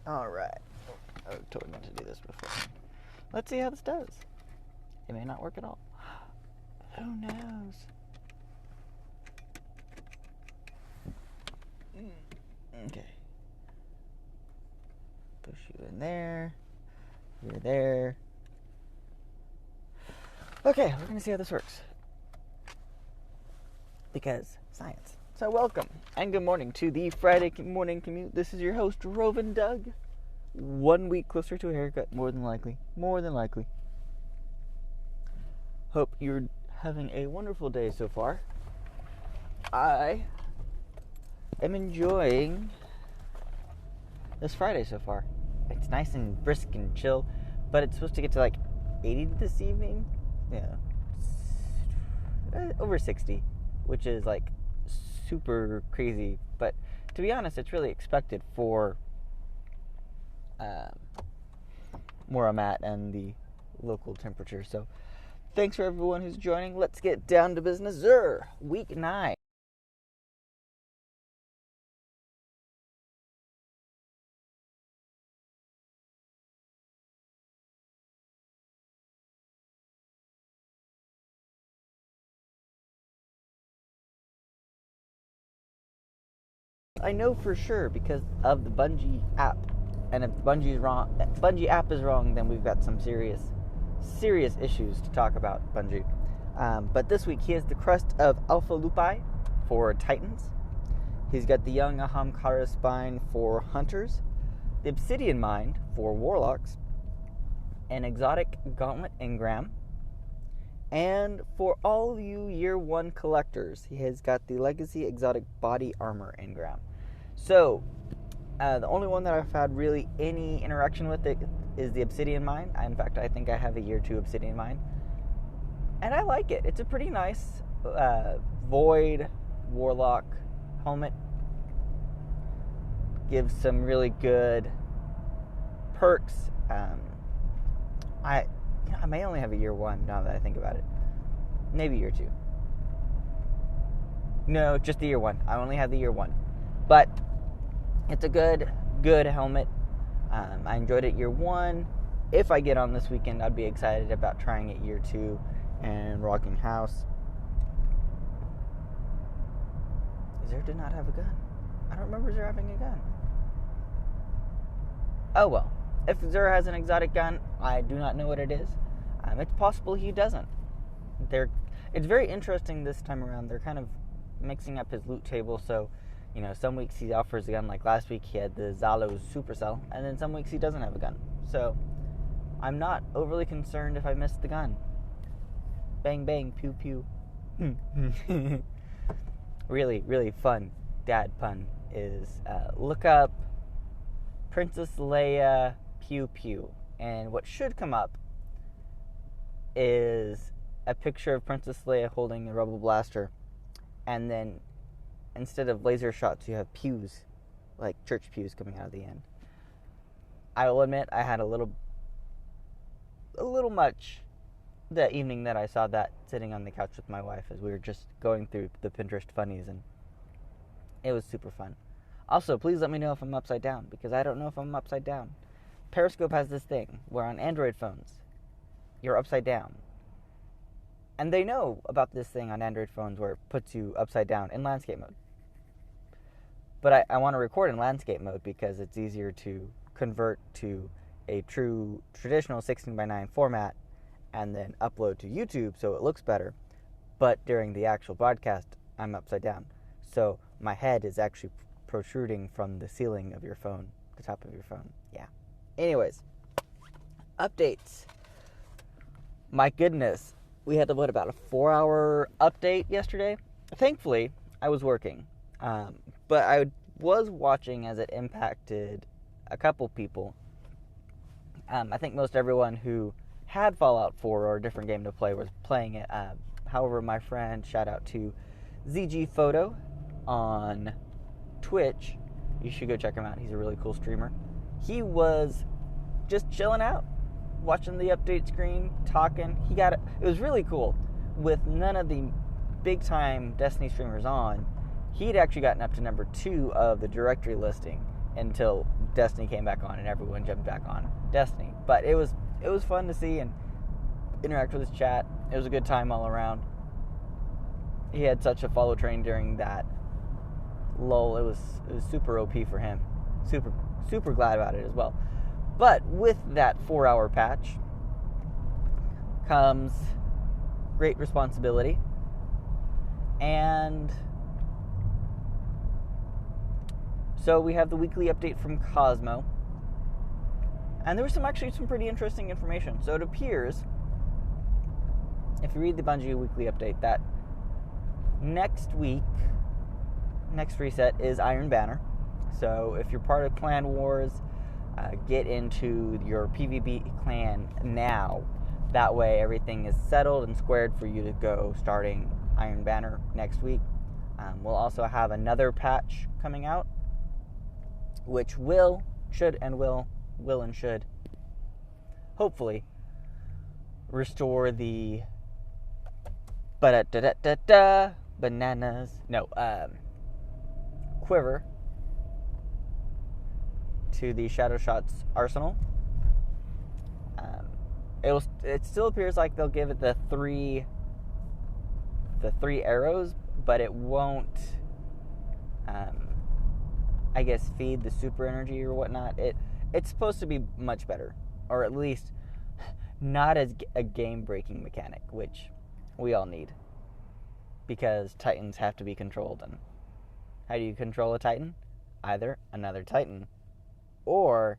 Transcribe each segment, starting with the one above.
Alright. I was totally meant to do this before. Let's see how this does. It may not work at all. Who knows? Okay. Push you in there. You're there. Okay, we're going to see how this works. Because science. So welcome and good morning to the Friday Morning Commute. This is your host, Rovin Doug. 1 week closer to a haircut, more than likely. More than likely. Hope you're having a wonderful day so far. I am enjoying this Friday so far. It's nice and brisk and chill, but it's supposed to get to like 80 this evening. Yeah. Over 60, which is like super crazy. But to be honest, it's really expected for where I'm at and the local temperature. So thanks for everyone who's joining. Let's get down to business. Xur, week 9. I know for sure because of the Bungie app. And if Bungie app is wrong, then we've got some serious issues to talk about Bungie. But this week he has the crest of Alpha Lupi for Titans. He's got the young Ahamkara spine for Hunters, the Obsidian Mind for Warlocks, an exotic Gauntlet engram, and for all you Year 1 collectors, he has got the Legacy Exotic Body Armor engram. So, the only one that I've had really any interaction with it is the Obsidian Mind. In fact, I think I have a Year 2 Obsidian Mind. And I like it. It's a pretty nice Void Warlock helmet. Gives some really good perks. I may only have a Year 1 now that I think about it. Maybe Year 2. No, just the Year 1. I only have the Year 1. But it's a good helmet. I enjoyed it Year 1. If I get on this weekend, I'd be excited about trying it Year 2 and rocking house. Xur did not have a gun. I don't remember Xur having a gun. Oh well. If Xur has an exotic gun, I do not know what it is. It's possible he doesn't. It's very interesting this time around. They're kind of mixing up his loot table, so some weeks he offers a gun, like last week he had the Zalo Supercell, and then some weeks he doesn't have a gun. So, I'm not overly concerned if I miss the gun. Bang, bang, pew, pew. Really, really fun dad pun is look up Princess Leia pew, pew. And what should come up is a picture of Princess Leia holding a rebel blaster, and then instead of laser shots, you have pews, like church pews coming out of the end. I will admit I had a little much that evening that I saw that sitting on the couch with my wife as we were just going through the Pinterest funnies, and it was super fun. Also, please let me know if I'm upside down, because I don't know if I'm upside down. Periscope has this thing where on Android phones, you're upside down. And they know about this thing on Android phones where it puts you upside down in landscape mode. But I want to record in landscape mode because it's easier to convert to a true traditional 16:9 format and then upload to YouTube so it looks better. But during the actual broadcast, I'm upside down. So my head is actually protruding from the ceiling of your phone, the top of your phone. Yeah. Anyways, updates. My goodness. We had about a 4-hour update yesterday. Thankfully, I was working. But I was watching as it impacted a couple people. I think most everyone who had Fallout 4 or a different game to play was playing it. However, my friend, shout out to ZG Photo on Twitch. You should go check him out. He's a really cool streamer. He was just chilling out, watching the update screen, talking. It was really cool. With none of the big-time Destiny streamers on, he'd actually gotten up to number 2 of the directory listing until Destiny came back on and everyone jumped back on Destiny. But it was fun to see and interact with his chat. It was a good time all around. He had such a follow train during that lull. It was super OP for him. Super glad about it as well. But with that 4-hour patch comes great responsibility. And so we have the weekly update from Cosmo. And there was some pretty interesting information. So it appears, if you read the Bungie Weekly update, that next reset is Iron Banner. So if you're part of Clan Wars, get into your PvP clan now. That way everything is settled and squared for you to go starting Iron Banner next week. We'll also have another patch coming out, which should hopefully restore the quiver to the Shadow Shots arsenal. It still appears like they'll give it the three arrows, but it won't I guess feed the super energy or whatnot. It's supposed to be much better, or at least not as a game-breaking mechanic, which we all need, because Titans have to be controlled. And how do you control a Titan? Either another Titan or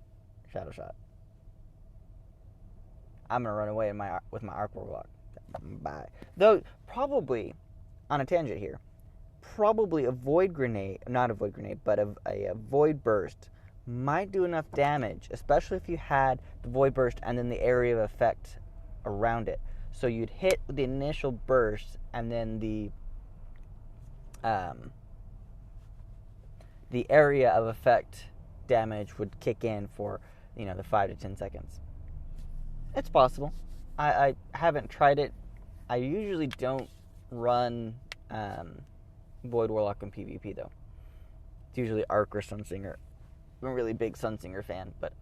Shadow Shot. I'm gonna run away with my Arc Warlock. Bye. Though probably, on a tangent here, probably a void burst might do enough damage, especially if you had the void burst and then the area of effect around it. So you'd hit the initial burst, and then the area of effect damage would kick in for the 5 to 10 seconds. It's possible. I haven't tried it. I usually don't run Void Warlock in PvP though. It's usually Arc or Sunsinger. I'm a really big Sunsinger fan, but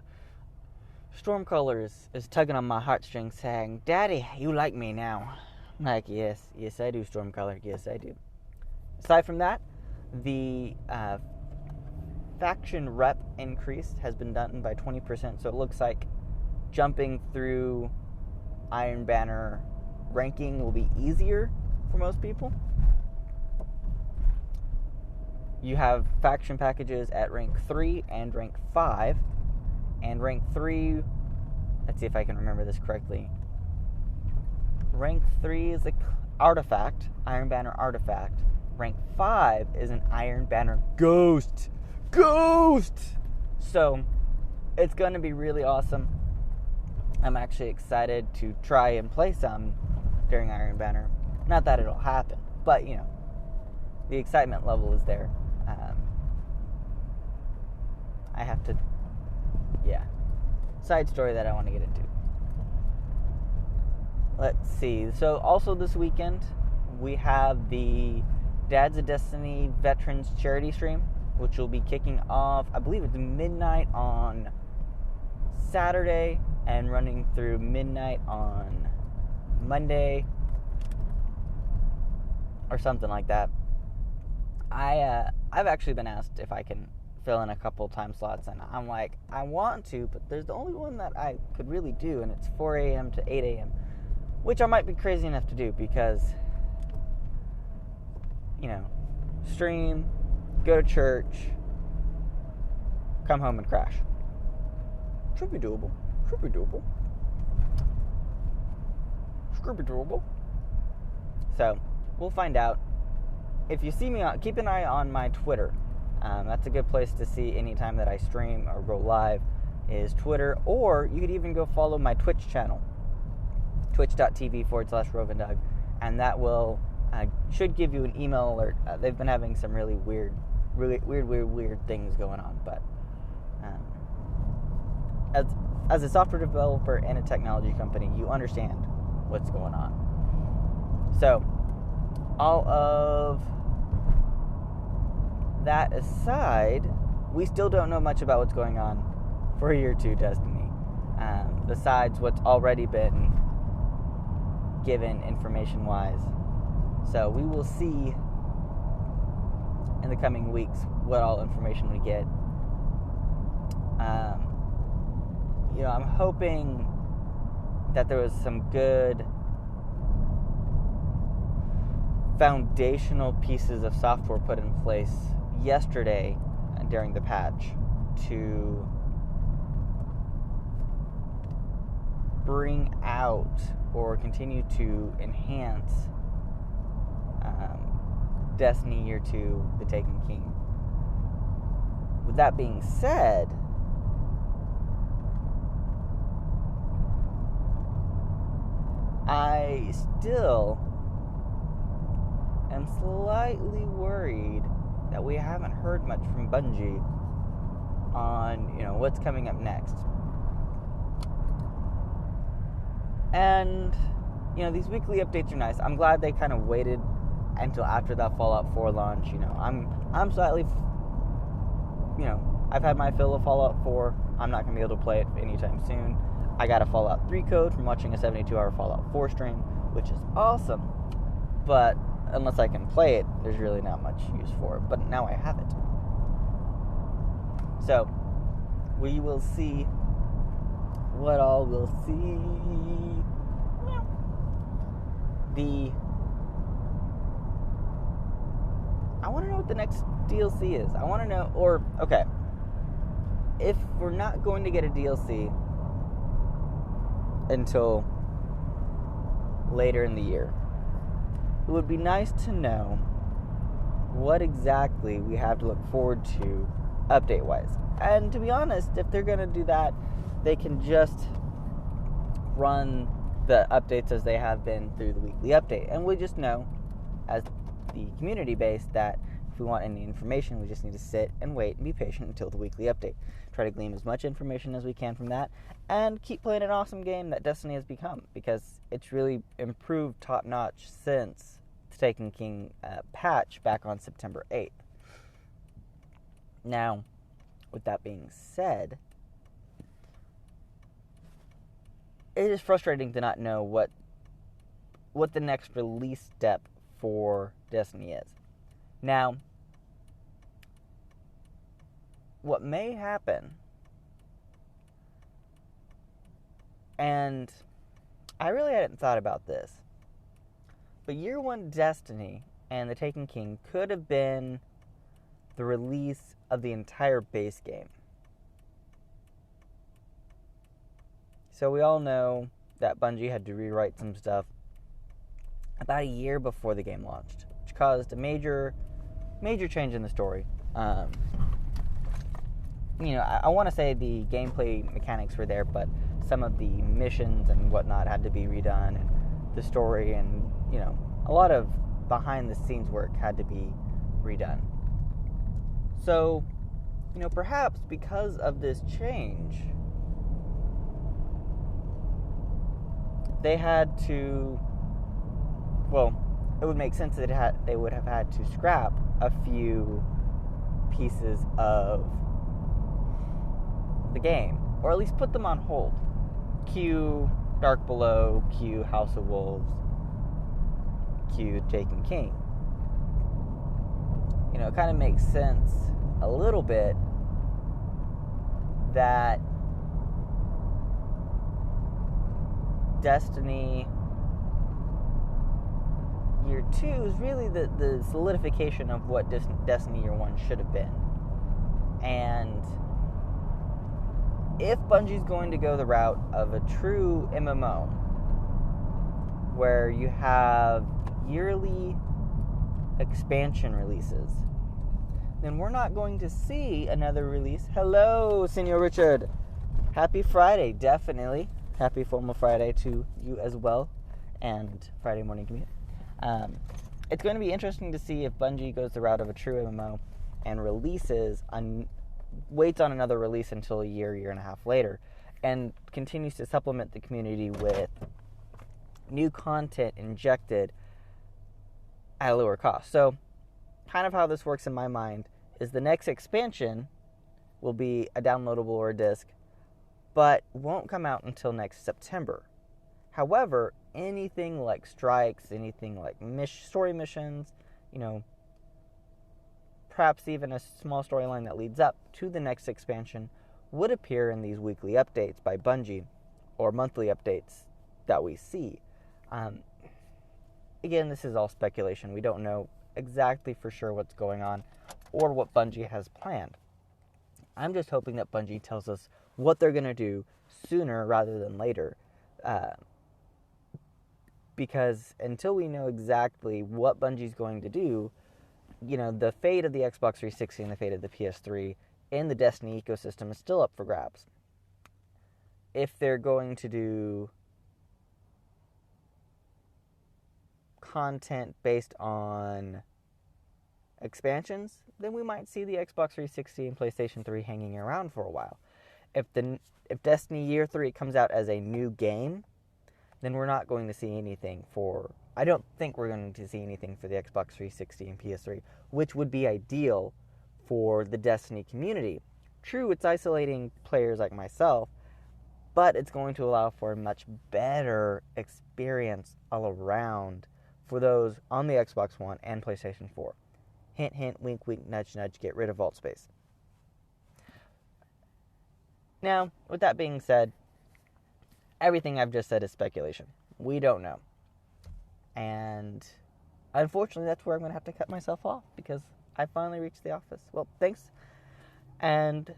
Stormcaller is tugging on my heartstrings, saying, "Daddy, you like me now." I'm like, yes I do, Stormcaller. Yes I do. Aside from that, the faction rep increase has been done by 20%, so it looks like jumping through Iron Banner ranking will be easier for most people. You have faction packages at rank 3 and rank 5. And rank 3, let's see if I can remember this correctly. Rank 3 is an artifact, Iron Banner artifact. Rank 5 is an Iron Banner ghost. So, it's going to be really awesome. I'm actually excited to try and play some during Iron Banner. Not that it'll happen, but, the excitement level is there. I have to, side story that I want to get into. Let's see. So, also this weekend, we have the Dads of Destiny Veterans Charity Stream, which will be kicking off, I believe it's midnight on Saturday and running through midnight on Monday or something like that. I've actually been asked if I can fill in a couple time slots, and I'm like, I want to, but there's the only one that I could really do, and it's 4 a.m. to 8 a.m., which I might be crazy enough to do because, stream, go to church, come home and crash. Should be doable. So, we'll find out. If you see me, keep an eye on my Twitter. That's a good place to see anytime that I stream or go live is Twitter. Or you could even go follow my Twitch channel, twitch.tv/Rovendog. And that will should give you an email alert. They've been having some really weird things going on. But as a software developer and a technology company, you understand what's going on. So, all of that aside, we still don't know much about what's going on for Year 2 Destiny, besides what's already been given information-wise. So we will see in the coming weeks what all information we get. I'm hoping that there was some good foundational pieces of software put in place yesterday during the patch to bring out or continue to enhance Destiny Year 2, The Taken King. With that being said, I still am slightly worried that we haven't heard much from Bungie on, what's coming up next. And, these weekly updates are nice. I'm glad they kind of waited until after that Fallout 4 launch. I'm slightly, I've had my fill of Fallout 4. I'm not going to be able to play it anytime soon. I got a Fallout 3 code from watching a 72-hour Fallout 4 stream, which is awesome. But unless I can play it, there's really not much use for it. But now I have it. So, we will see what all we'll see. I want to know what the next DLC is. I want to know, if we're not going to get a DLC until later in the year, it would be nice to know what exactly we have to look forward to update-wise. And to be honest, if they're going to do that, they can just run the updates as they have been through the weekly update. And we just know, as the community base, that if we want any information, we just need to sit and wait and be patient until the weekly update. Try to glean as much information as we can from that, and keep playing an awesome game that Destiny has become, because it's really improved top-notch since the Taken King patch back on September 8th. Now, with that being said, it is frustrating to not know what the next release step for Destiny is. Now, what may happen, and I really hadn't thought about this, but Year 1 Destiny and The Taken King could have been the release of the entire base game. So we all know that Bungie had to rewrite some stuff about a year before the game launched, which caused a major change in the story. I want to say the gameplay mechanics were there, but some of the missions and whatnot had to be redone, and the story and, a lot of behind-the-scenes work had to be redone. So, perhaps because of this change, they had to, it would make sense that they would have had to scrap a few pieces of the game, or at least put them on hold. Cue Dark Below, cue House of Wolves, cue Taken King. It kind of makes sense a little bit that Destiny Year 2 is really the solidification of what Destiny Year 1 should have been. And if Bungie's going to go the route of a true MMO, where you have yearly expansion releases, then we're not going to see another release. Hello, Senor Richard. Happy Friday, definitely. Happy Formal Friday to you as well, and Friday Morning Commute. It's going to be interesting to see if Bungie goes the route of a true MMO and waits on another release until a year and a half later, and continues to supplement the community with new content injected at a lower cost. So, kind of how this works in my mind is the next expansion will be a downloadable or a disc, but won't come out until next September. However, anything like strikes, anything like story missions, perhaps even a small storyline that leads up to the next expansion would appear in these weekly updates by Bungie, or monthly updates that we see. Again, this is all speculation. We don't know exactly for sure what's going on or what Bungie has planned. I'm just hoping that Bungie tells us what they're going to do sooner rather than later. Because until we know exactly what Bungie's going to do, the fate of the Xbox 360 and the fate of the PS3 in the Destiny ecosystem is still up for grabs. If they're going to do content based on expansions, then we might see the Xbox 360 and PlayStation 3 hanging around for a while. If Destiny Year 3 comes out as a new game, then we're not going to see anything I don't think we're going to see anything for the Xbox 360 and PS3, which would be ideal for the Destiny community. True, it's isolating players like myself, but it's going to allow for a much better experience all around for those on the Xbox One and PlayStation 4. Hint, hint, wink, wink, nudge, nudge, get rid of vault space. Now, with that being said, everything I've just said is speculation. We don't know. And unfortunately, that's where I'm going to have to cut myself off because I finally reached the office. Well, thanks. And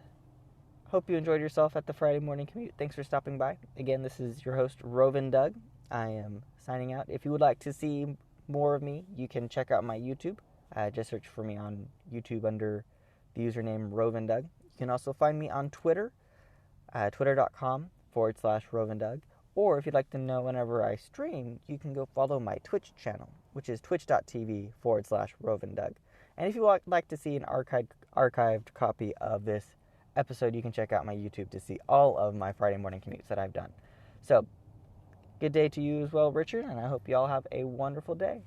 hope you enjoyed yourself at the Friday morning commute. Thanks for stopping by. Again, this is your host, Rovin Doug. I am signing out. If you would like to see more of me, you can check out my YouTube. Just search for me on YouTube under the username Rovin Doug. You can also find me on Twitter, twitter.com/Rovin Doug. Or if you'd like to know whenever I stream, you can go follow my Twitch channel, which is twitch.tv/Rovin Doug. And if you would like to see an archived copy of this episode, you can check out my YouTube to see all of my Friday morning commutes that I've done. So, good day to you as well, Richard, and I hope you all have a wonderful day.